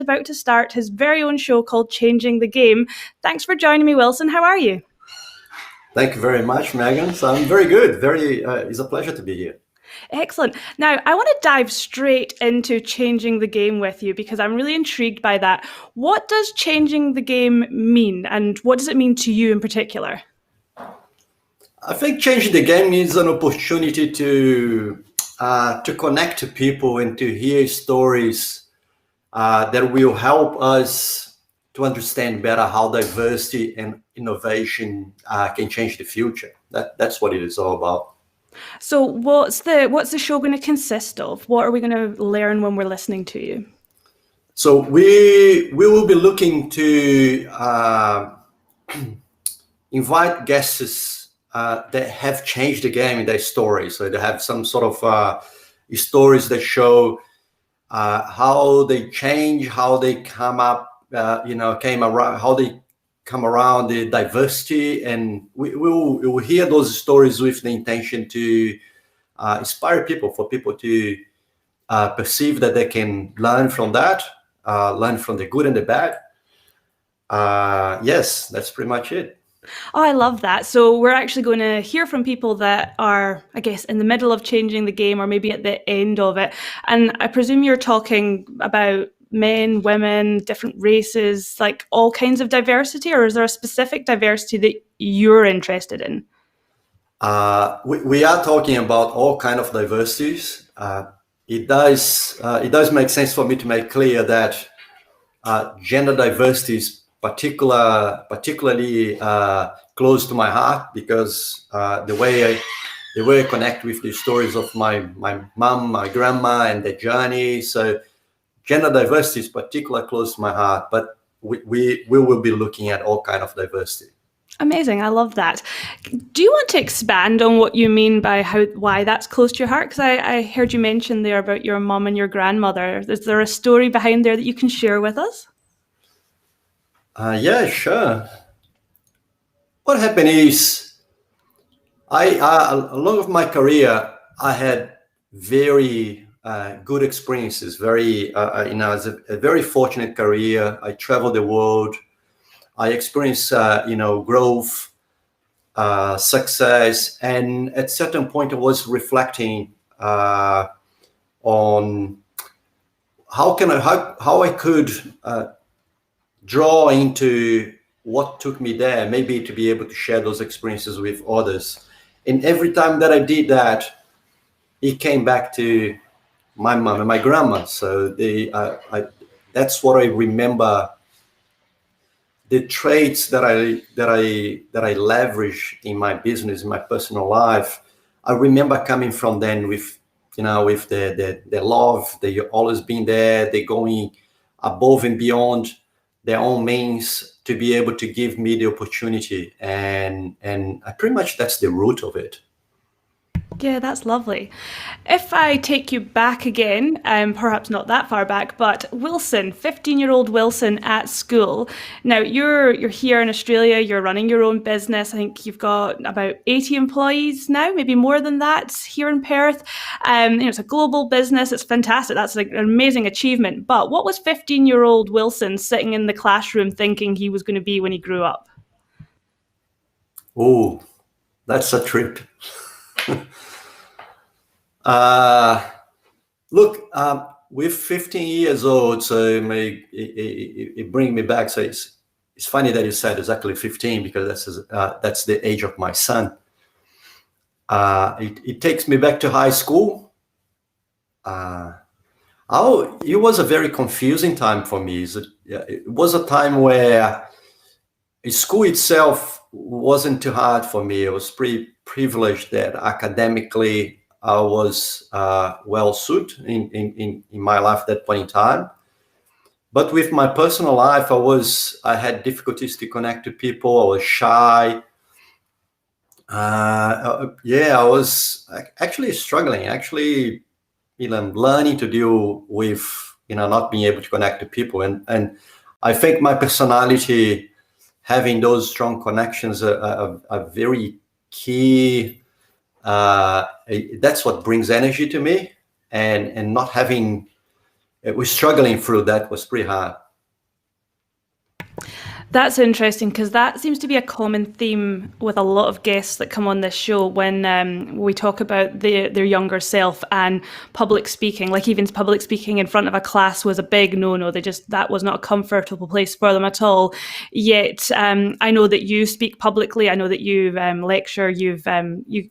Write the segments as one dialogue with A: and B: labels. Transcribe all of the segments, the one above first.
A: about to start his very own show called Changing the Game. Thanks for joining me, Wilson. How are you?
B: Thank you very much, Megan. So I'm very good. It's a pleasure to be here.
A: Excellent. Now, I want to dive straight into changing the game with you because I'm really intrigued by that. What does changing the game mean, and what does it mean to you in particular?
B: I think changing the game is an opportunity to connect to people and to hear stories that will help us to understand better how diversity and innovation can change the future. That's what it is all about.
A: So, what's the show going to consist of? What are we going to learn when we're listening to you?
B: So we will be looking to invite guests that have changed the game in their story. So they have some sort of stories that show how they change, how they came around, how they come around the diversity, and we will hear those stories with the intention to inspire people, for people to perceive that they can learn from that, learn from the good and the bad. Yes, that's pretty much it.
A: Oh, I love that. So we're actually going to hear from people that are, I guess, in the middle of changing the game or maybe at the end of it. And I presume you're talking about men, women, different races, like all kinds of diversity, or is there a specific diversity that you're interested in?
B: We are talking about all kind of diversities. It does make sense for me to make clear that gender diversity is particularly close to my heart, because the way I connect with the stories of my mom, my grandma, and their journey. So gender diversity is particularly close to my heart, but we will be looking at all kind of diversity.
A: Amazing. I love that. Do you want to expand on what you mean by why that's close to your heart? Because I heard you mention there about your mom and your grandmother. Is there a story behind there that you can share with us?
B: Yeah, sure. What happened is, along with my career, I had very good experiences. It's a very fortunate career. I traveled the world. I experienced, growth, success, and at certain point, I was reflecting on how I could draw into what took me there, maybe to be able to share those experiences with others. And every time that I did that, it came back to my mom and my grandma. So that's what I remember. The traits that I leverage in my business, in my personal life, I remember coming from them with, with the love. They always been there. They're going above and beyond their own means to be able to give me the opportunity, and pretty much that's the root of it.
A: Yeah, that's lovely. If I take you back again, perhaps not that far back, but Wilson, 15-year-old Wilson at school. Now you're here in Australia, you're running your own business. I think you've got about 80 employees now, maybe more than that here in Perth. It's a global business. It's fantastic. That's like an amazing achievement. But what was 15-year-old Wilson sitting in the classroom thinking he was going to be when he grew up?
B: Oh, that's a trip. Uh, Look, with 15 years old, so it bring me back. So it's funny that you said exactly 15, because that's the age of my son. It takes me back to high school. It was a very confusing time for me. It was a time where school itself wasn't too hard for me. I was pretty privileged that academically I was well suited in my life at that point in time. But with my personal life, I had difficulties to connect to people. I was shy. I was actually struggling, learning to deal with, not being able to connect to people. And I think my personality, having those strong connections, are very key. That's what brings energy to me, and not having it was struggling through that. Was pretty hard.
A: That's interesting because that seems to be a common theme with a lot of guests that come on this show when we talk about their younger self and public speaking. Like even public speaking in front of a class was a big no-no. That was not a comfortable place for them at all. Yet I know that you speak publicly. I know that you lecture, you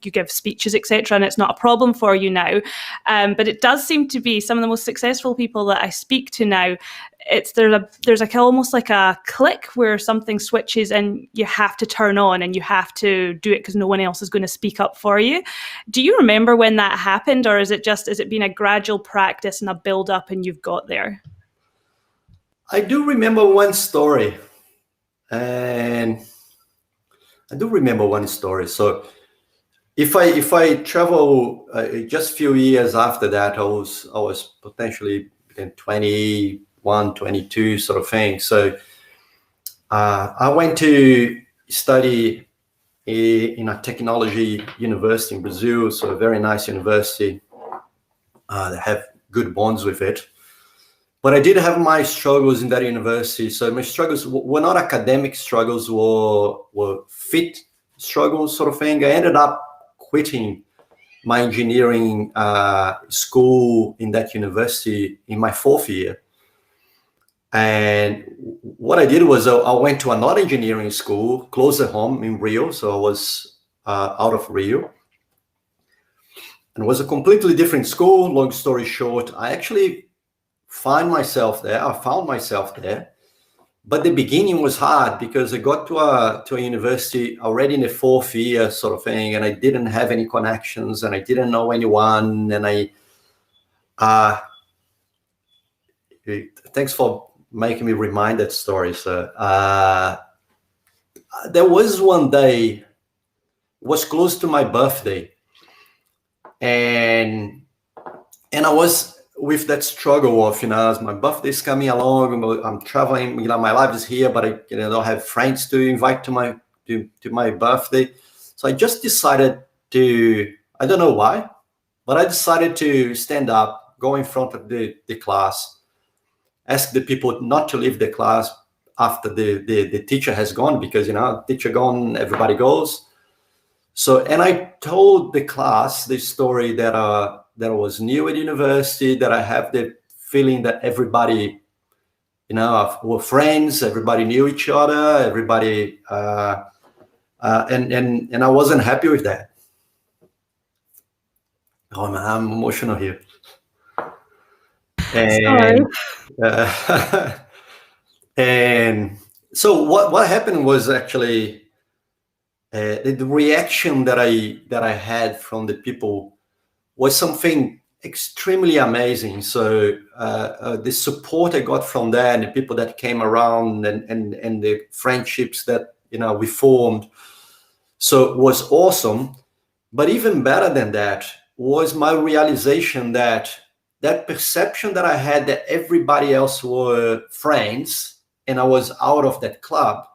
A: give speeches, etc., and it's not a problem for you now. But it does seem to be some of the most successful people that I speak to now. There's like almost like a click where something switches and you have to turn on and you have to do it because no one else is going to speak up for you. Do you remember when that happened, or is it been a gradual practice and a build up and you've got there?
B: I do remember one story, So if I travel just a few years after that, I was potentially between 21, 22 sort of thing. So I went to study in a technology university in Brazil, so a very nice university. They have good bonds with it. But I did have my struggles in that university. So my struggles were not academic struggles, were fit struggles sort of thing. I ended up quitting my engineering school in that university in my 4th year. And what I did was I went to another engineering school closer home in Rio. So I was out of Rio. And it was a completely different school. Long story short, I actually found myself there. But the beginning was hard because I got to a university already in the 4th year sort of thing, and I didn't have any connections and I didn't know anyone. And thanks for making me remind that story. So there was one day, it was close to my birthday, and I was with that struggle of, as my birthday is coming along, I'm traveling, my life is here, but I don't have friends to invite to my birthday. So I just decided to, I don't know why, but I decided to stand up, go in front of the class, ask the people not to leave the class after the teacher has gone, because, teacher gone, everybody goes. So, and I told the class the story that I was new at university, that I have the feeling that everybody, were friends, everybody knew each other, everybody, and I wasn't happy with that. Oh man, I'm emotional here. And and so what happened was actually the reaction that I had from the people was something extremely amazing. So the support I got from there, and the people that came around, and the friendships that we formed, so it was awesome. But even better than that was my realization that perception that I had that everybody else were friends and I was out of that club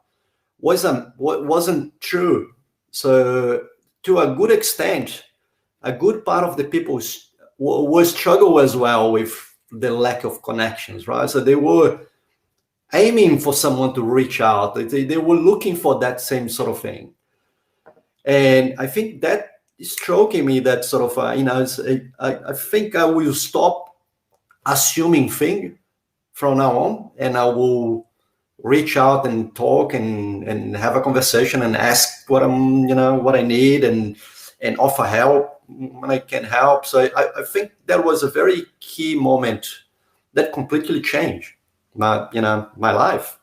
B: wasn't true. So to a good extent, a good part of the people was struggle as well with the lack of connections, right? So they were aiming for someone to reach out. They were looking for that same sort of thing. And I think that is stroking me, that sort of, I think I will stop assuming things from now on, and I will reach out and talk and have a conversation and ask what I need, and offer help when I can help. So I think that was a very key moment that completely changed my life.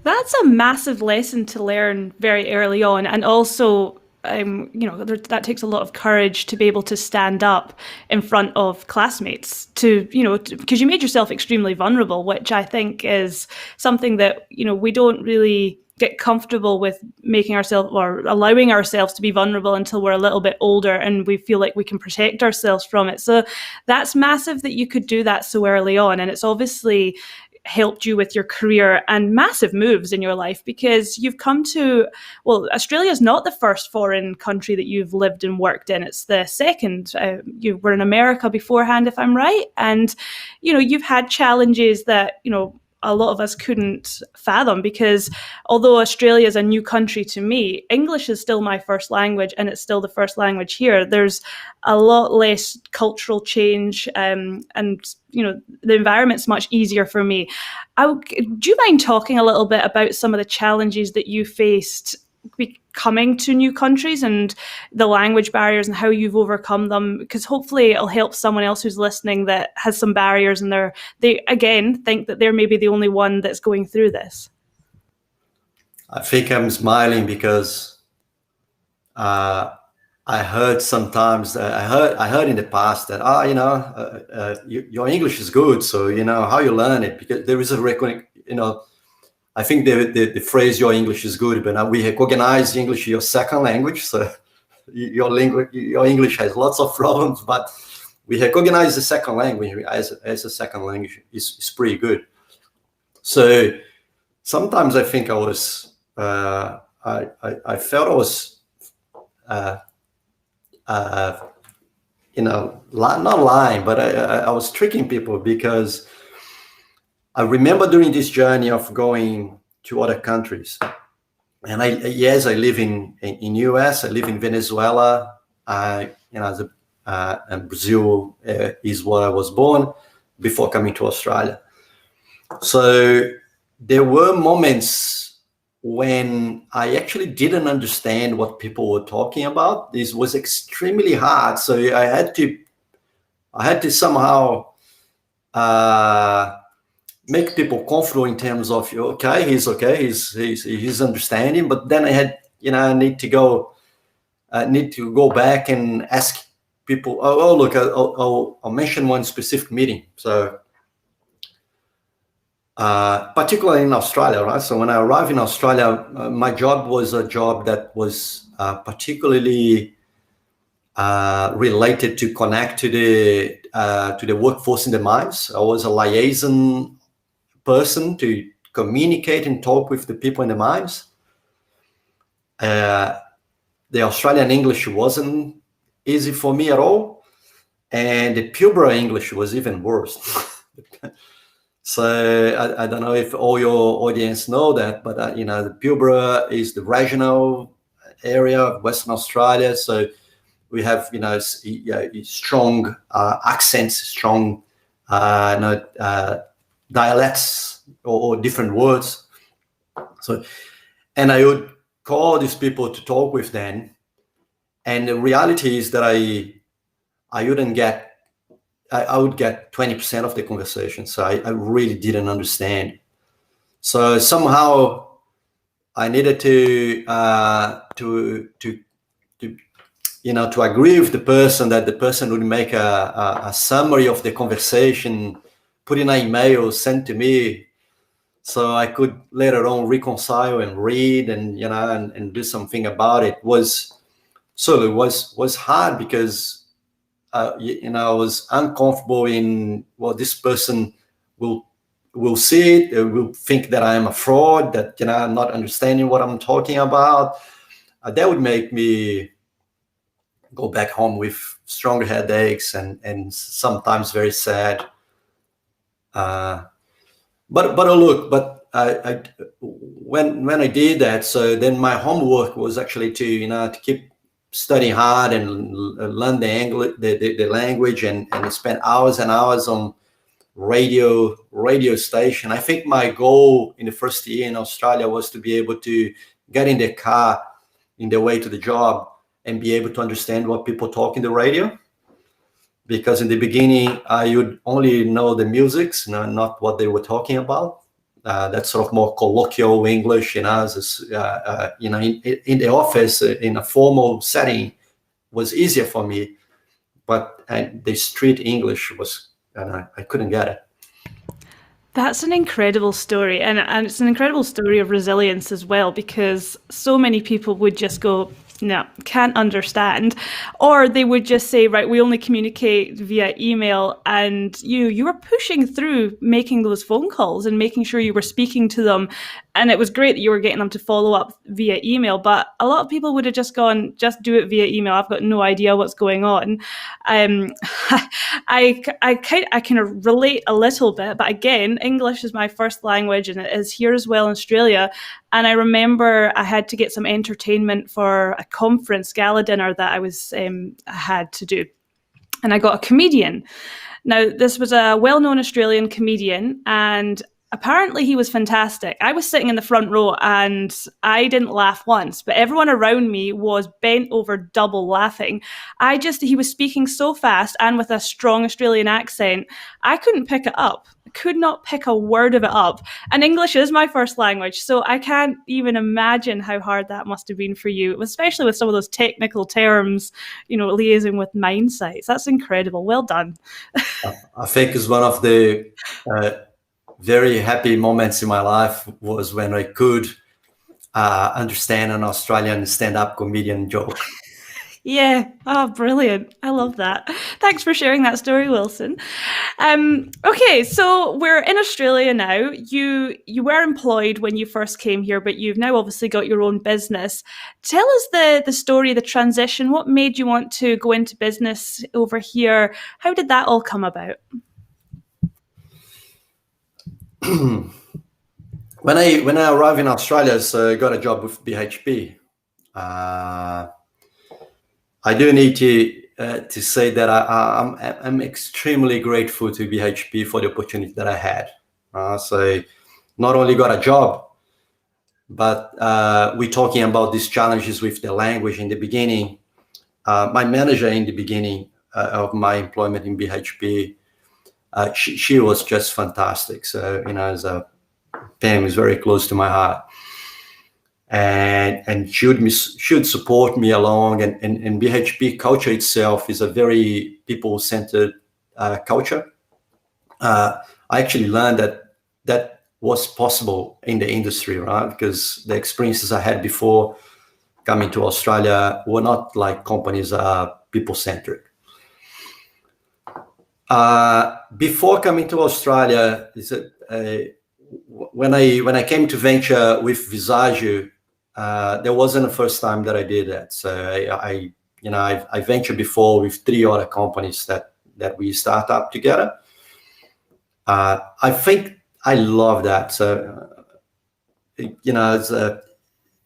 A: That's a massive lesson to learn very early on, and also that takes a lot of courage to be able to stand up in front of classmates because you made yourself extremely vulnerable, which I think is something that we don't really get comfortable with, making ourselves or allowing ourselves to be vulnerable until we're a little bit older and we feel like we can protect ourselves from it. So that's massive that you could do that so early on, and it's obviously helped you with your career and massive moves in your life, because you've come to, well, Australia's not the first foreign country that you've lived and worked in. It's the second. You were in America beforehand, if I'm right. And, you've had challenges that, a lot of us couldn't fathom, because although Australia is a new country to me, English is still my first language, and it's still the first language here. There's a lot less cultural change, and the environment's much easier for me. Do you mind talking a little bit about some of the challenges that you faced coming to new countries and the language barriers and how you've overcome them? Because hopefully it'll help someone else who's listening that has some barriers and they again think that they're maybe the only one that's going through this.
B: I think I'm smiling because I heard sometimes, I heard in the past that, your English is good, so, how you learn it, because there is a reckoning, I think the phrase "your English is good," but we recognize English your second language. So your English has lots of problems, but we recognize the second language as a second language is pretty good. So sometimes I think I was I felt I was not lying, but I was tricking people, because I remember during this journey of going to other countries, and I live in US, I live in Venezuela, and Brazil is where I was born before coming to Australia. So there were moments when I actually didn't understand what people were talking about. This was extremely hard. So I had to somehow make people comfortable in terms of, he's understanding, but then I had, I need to go back and ask people, look, I'll mention one specific meeting. So particularly in Australia, right? So when I arrived in Australia, my job was a job that was particularly related to connect to the workforce in the mines. I was a liaison person to communicate and talk with the people in the mines. The Australian English wasn't easy for me at all, and the Pilbara English was even worse. So I don't know if all your audience know that, but the Pilbara is the regional area of Western Australia. So we have strong accents, strong dialects or different words. So, and I would call these people to talk with them, and the reality is that I would get 20% of the conversation. So I really didn't understand. So somehow I needed to agree with the person, that the person would make a summary of the conversation, put in an email, sent to me, so I could later on reconcile and read and and do something about it. It was hard, because I was uncomfortable in what this person will see it, will think that I am a fraud, that I'm not understanding what I'm talking about. That would make me go back home with strong headaches and sometimes very sad. But when I did that, so then my homework was actually to keep studying hard and learn the language, and spend hours and hours on radio station. I think my goal in the first year in Australia was to be able to get in the car in the way to the job and be able to understand what people talk in the radio. Because in the beginning, I would only know the musics, not what they were talking about. That's sort of more colloquial English, in the office, in a formal setting, was easier for me. But the street English was, I couldn't get it.
A: That's an incredible story, and it's an incredible story of resilience as well, because so many people would just go, No, can't understand. Or they would just say, right, we only communicate via email, and you were pushing through making those phone calls and making sure you were speaking to them. And it was great that you were getting them to follow up via email. But a lot of people would have just gone, just do it via email. I've got no idea what's going on. Um, I kind of relate a little bit, but again, English is my first language, and it is here as well in Australia. And I remember I had to get some entertainment for a conference gala dinner that I had to do, and I got a comedian. Now, this was a well-known Australian comedian, and apparently he was fantastic. I was sitting in the front row and I didn't laugh once, but everyone around me was bent over double laughing. He was speaking so fast and with a strong Australian accent, I couldn't pick it up. I could not pick a word of it up. And English is my first language, so I can't even imagine how hard that must have been for you, especially with some of those technical terms, liaising with mine sites. That's incredible. Well done.
B: I think it's one of the very happy moments in my life was when I could understand an Australian stand-up comedian joke.
A: Yeah. Oh, brilliant. I love that. Thanks for sharing that story, Wilson. Okay, so we're in Australia now. You were employed when you first came here, but you've now obviously got your own business. Tell us the story, the transition. What made you want to go into business over here? How did that all come about?
B: When I arrived in Australia, so I got a job with BHP. I do need to say that I'm extremely grateful to BHP for the opportunity that I had. So not only got a job, but we're talking about these challenges with the language in the beginning. My manager in the beginning of my employment in BHP, she was just fantastic. So, as a Pam is very close to my heart. And should support me along. And BHP culture itself is a very people-centered culture. I actually learned that was possible in the industry, right? Because the experiences I had before coming to Australia were not like companies are people-centric. Before coming to Australia, when I came to venture with Visagio, there wasn't the first time that I did that. So I ventured before with 3 other companies that we start up together. I think I love that. So it's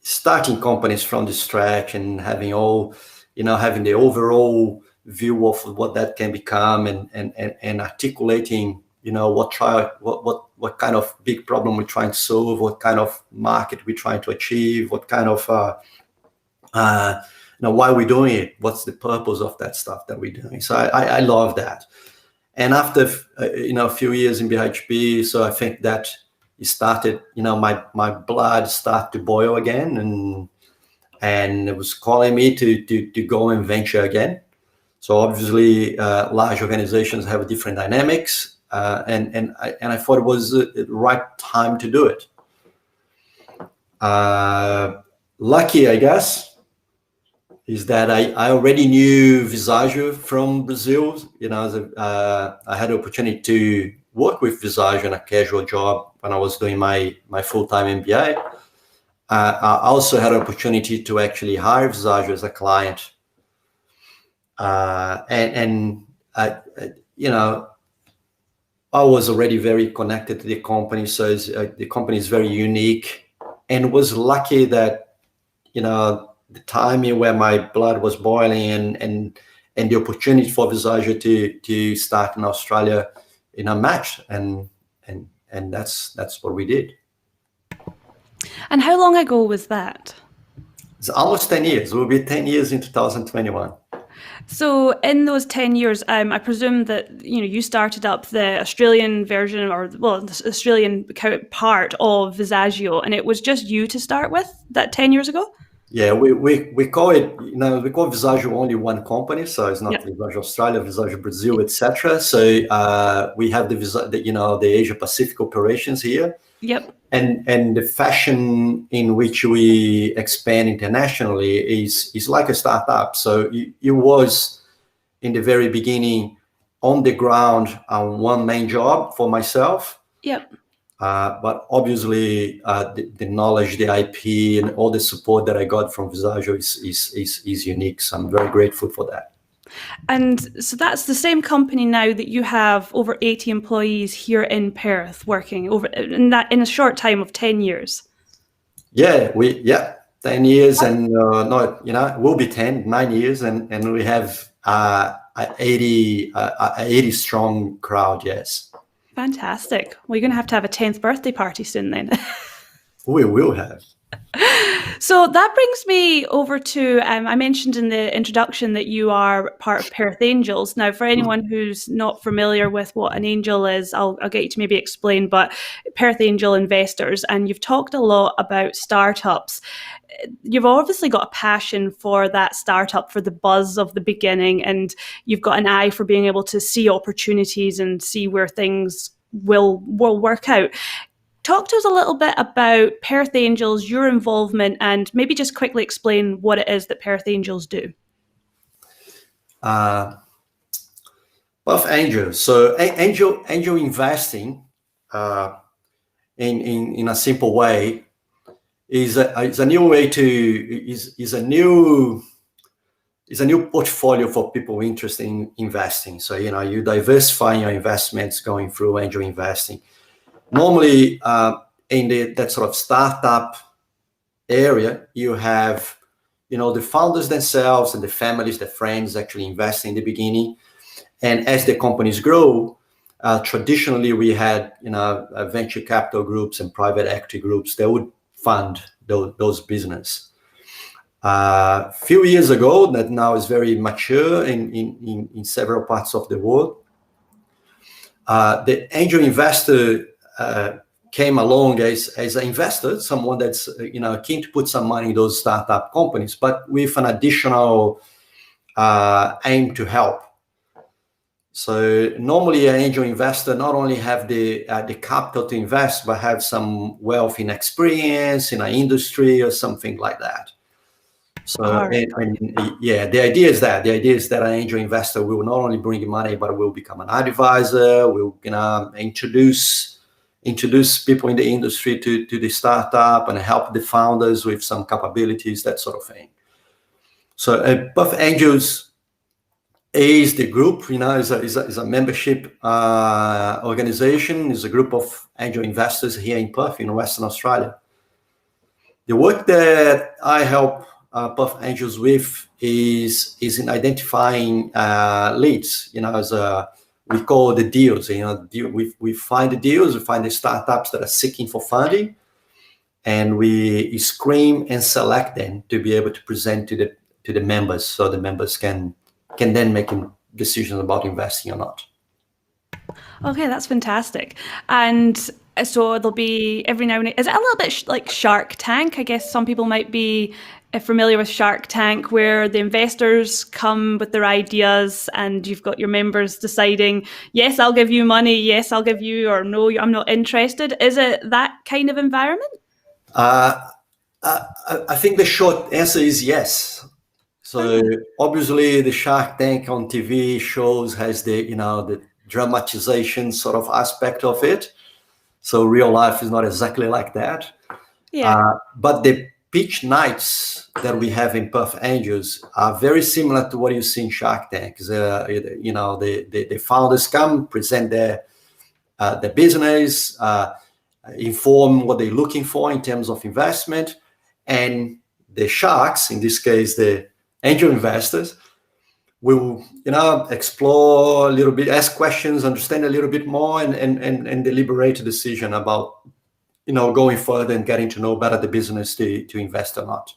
B: starting companies from the scratch and having having the overall view of what that can become and articulating what kind of big problem we're trying to solve, what kind of market we're trying to achieve, what kind of why we're doing it, what's the purpose of that stuff that we're doing. So I love that. And after a few years in BHP, so I think that it started, my blood started to boil again, and it was calling me to go and venture again. So obviously, large organizations have different dynamics. And I thought it was the right time to do it. Lucky, I guess, is that I already knew Visagio from Brazil. I had the opportunity to work with Visagio in a casual job when I was doing my full-time MBA. I also had an opportunity to actually hire Visagio as a client. I was already very connected to the company, so the company is very unique, and was lucky that the timing where my blood was boiling and the opportunity for Visagio to start in Australia matched, and that's what we did.
A: And how long ago was that?
B: It's almost 10 years. It will be 10 years in 2021.
A: So in those 10 years, I presume that, you started up the Australian version the Australian part of Visagio, and it was just you to start with that 10 years ago?
B: Yeah, we call it, we call Visagio only one company, so it's not
A: Yep.
B: Visagio Australia, Visagio Brazil, etc. So we have the Asia Pacific operations here,
A: Yep.
B: and the fashion in which we expand internationally is like a startup. So it was in the very beginning on the ground on one main job for myself.
A: Yep.
B: But obviously, the knowledge, the IP, and all the support that I got from Visagio is unique. So I'm very grateful for that.
A: And so that's the same company now that you have over 80 employees here in Perth working over in a short time of 10 years.
B: Yeah, 10 years, and no, it will be 9 years, and we have 80 strong crowd. Yes,
A: Fantastic. Well, you're going to have a 10th birthday party soon then.
B: we will have.
A: So that brings me over to I mentioned in the introduction that you are part of Perth Angels. Now, for anyone who's not familiar with what an angel is, I'll get you to maybe explain, but Perth Angel investors, and you've talked a lot about startups. You've obviously got a passion for that startup, for the buzz of the beginning, and you've got an eye for being able to see opportunities and see where things will work out. Talk to us a little bit about Perth Angels, your involvement, and maybe just quickly explain what it is that Perth Angels do.
B: Perth Angel. So angel investing, in a simple way, is a new way is a new portfolio for people interested in investing. So you diversify your investments going through angel investing. Normally, in that sort of startup area, you have the founders themselves and the families, the friends actually investing in the beginning, and as the companies grow, traditionally we had venture capital groups and private equity groups that would fund those business. A few years ago, that now is very mature in several parts of the world, the angel investor came along as an investor, someone that's keen to put some money in those startup companies, but with an additional aim to help. So normally an angel investor not only have the capital to invest, but have some wealth in experience in an industry or something like that. So
A: Right.
B: the idea is that an angel investor will not only bring money, but will become an advisor, will introduce people in the industry to the startup and help the founders with some capabilities, that sort of thing. So Perth Angels is the group, is a membership organization, is a group of angel investors here in Perth, in Western Australia. The work that I help Perth Angels with is in identifying leads, we call the deals. We find the deals, we find the startups that are seeking for funding, and we screen and select them to be able to present to the members, so the members can then make decisions about investing or not.
A: Okay, that's fantastic. And so there'll be every now and then, is it a little bit like Shark Tank? I guess some people might be familiar with Shark Tank, where the investors come with their ideas and you've got your members deciding, yes, I'll give you money, yes, I'll give you, or no, I'm not interested. Is it that kind of environment?
B: I think the short answer is yes. So obviously the Shark Tank on TV shows has the dramatization sort of aspect of it. So real life is not exactly like that.
A: Yeah.
B: But the pitch nights that we have in Perth Angels are very similar to what you see in Shark Tank. The founders come, present their business, inform what they're looking for in terms of investment, and the sharks, in this case the angel investors, will explore a little bit, ask questions, understand a little bit more, and deliberate a decision about going further and getting to know better the business to invest or not.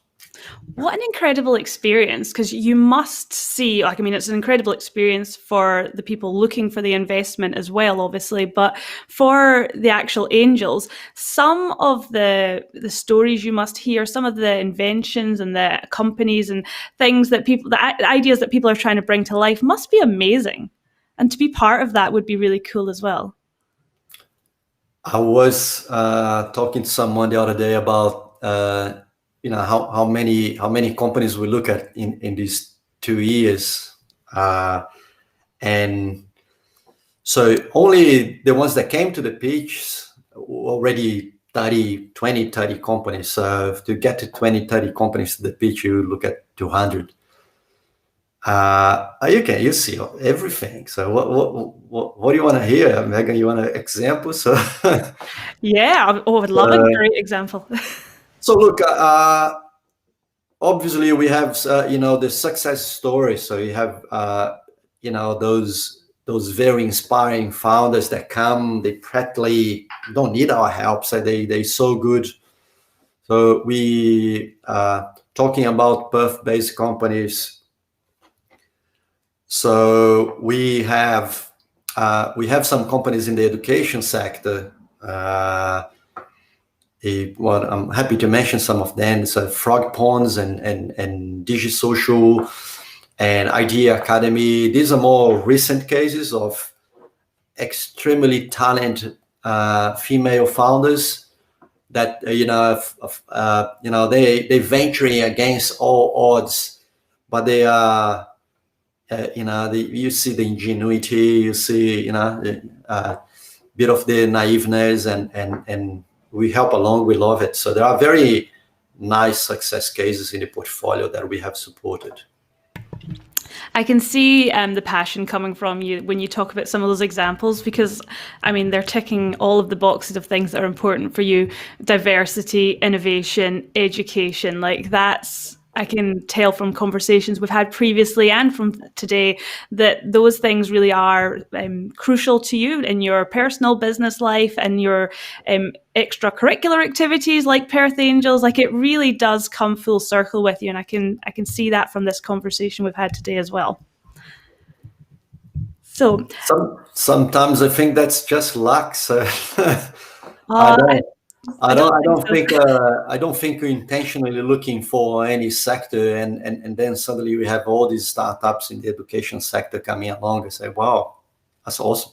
A: What an incredible experience, because you must see, like, I mean, it's an incredible experience for the people looking for the investment as well, obviously, but for the actual angels, some of the stories you must hear, some of the inventions and the companies and things that people, the ideas that people are trying to bring to life must be amazing. And to be part of that would be really cool as well.
B: I was talking to someone the other day about how many companies we look at in these 2 years, and so only the ones that came to the pitch already 30 companies. So to get to 20-30 companies to the pitch, you look at 200. You see everything. So what do you want to hear, Megan? You want an example? So
A: Yeah, oh, I'd love a great example.
B: so look, obviously we have the success stories. So you have those very inspiring founders that come. They practically don't need our help. So they're so good. So we talking about Perth-based companies. So we have some companies in the education sector. I'm happy to mention some of them. So Frog Ponds and DigiSocial and Idea Academy. These are more recent cases of extremely talented female founders that they venturing against all odds, but they are. You see the ingenuity, you see, bit of the naiveness, and we help along. We love it. So there are very nice success cases in the portfolio that we have supported.
A: I can see the passion coming from you when you talk about some of those examples, because, I mean, they're ticking all of the boxes of things that are important for you: diversity, innovation, education. Like, I can tell from conversations we've had previously and from today that those things really are crucial to you in your personal business life and your extracurricular activities like Perth Angels. Like, it really does come full circle with you, and I can see that from this conversation we've had today as well. So
B: sometimes I think that's just luck. So I don't think we're intentionally looking for any sector, and then suddenly we have all these startups in the education sector coming along and say, "Wow, that's awesome."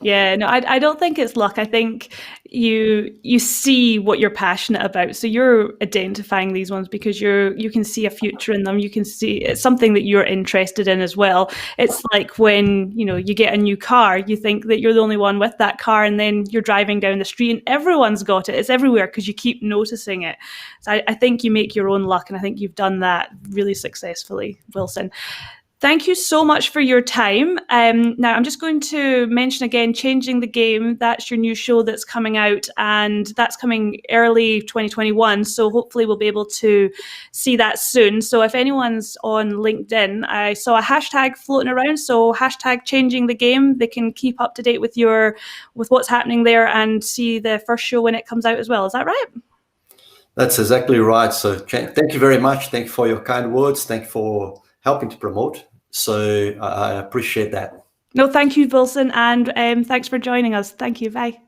A: Yeah, no, I don't think it's luck. I think you see what you're passionate about. So you're identifying these ones because you can see a future in them. You can see it's something that you're interested in as well. It's like when, you get a new car, you think that you're the only one with that car, and then you're driving down the street and everyone's got it. It's everywhere because you keep noticing it. So I think you make your own luck, and I think you've done that really successfully, Wilson. Thank you so much for your time. Now, I'm just going to mention again, Changing the Game. That's your new show that's coming out, and that's coming early 2021. So hopefully we'll be able to see that soon. So if anyone's on LinkedIn, I saw a hashtag floating around. So hashtag Changing the Game. They can keep up to date with what's happening there and see the first show when it comes out as well. Is that right?
B: That's exactly right. So thank you very much. Thank you for your kind words. Thank you for helping to promote. So I appreciate that.
A: No, thank you, Wilson, and thanks for joining us. Thank you. Bye.